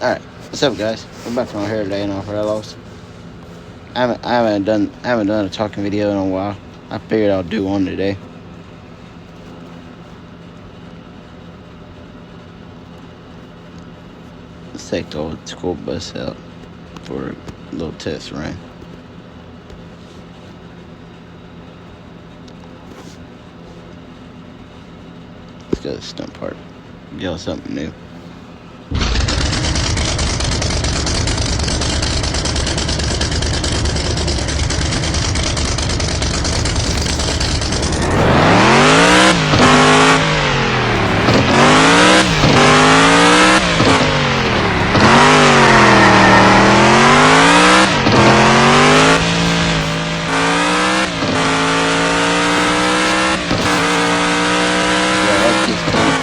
Alright, what's up guys? We're back on here today in Alfredos. I haven't done a talking video in a while. I figured I'll do one today. Let's take the old school bus out for a little test run. Let's go to the stunt park. Get y'all something new.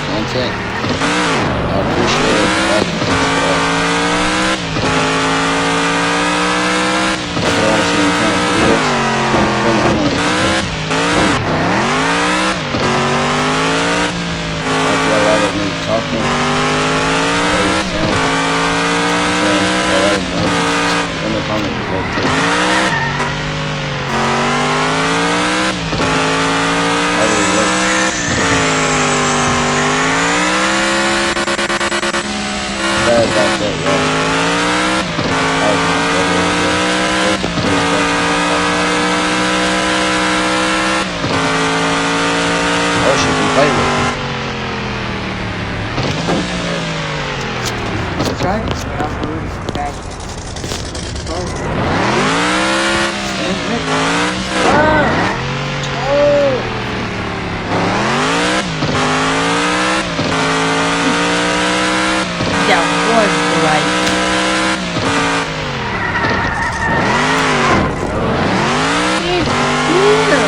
Content. I appreciate it. If you want to see any kind of videos, come on. If you like me talking, or your sound, in the comments below too. I really love it. Sorry about that, y'all. That was my brother over there. There's a pretty question. Or she can play with it. Try to stay off the road back. That was right. It's here.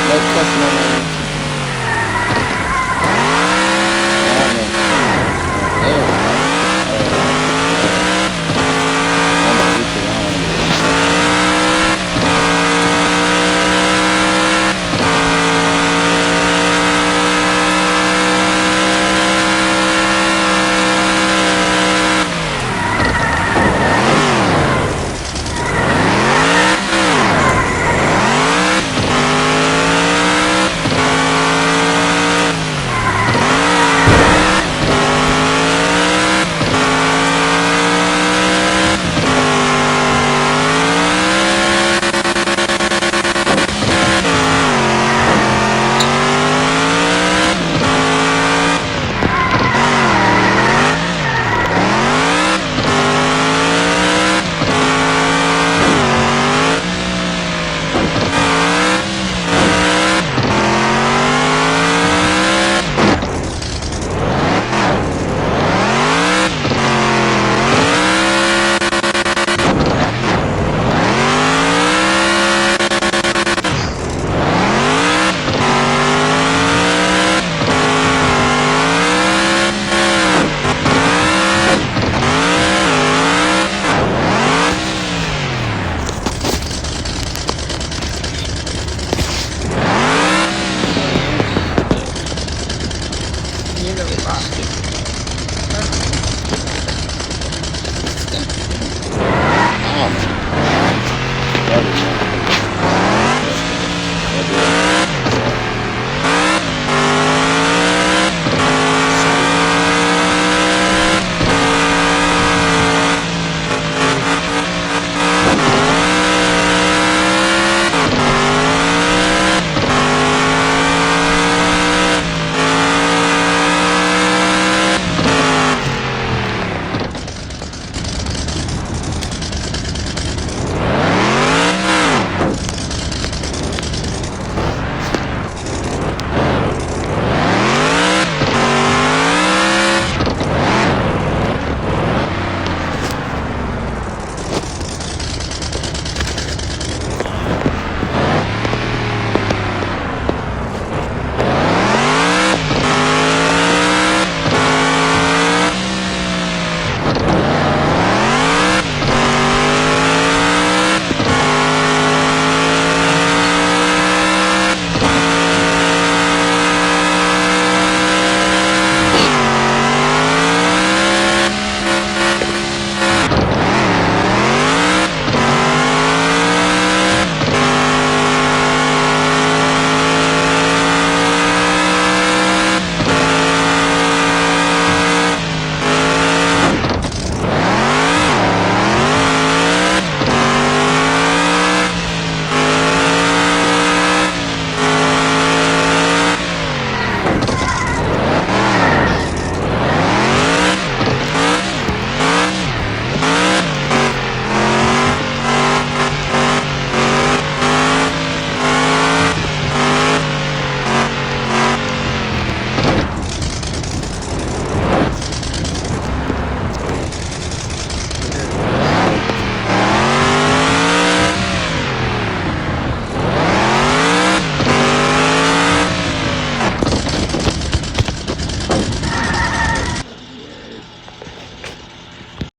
No cussing on my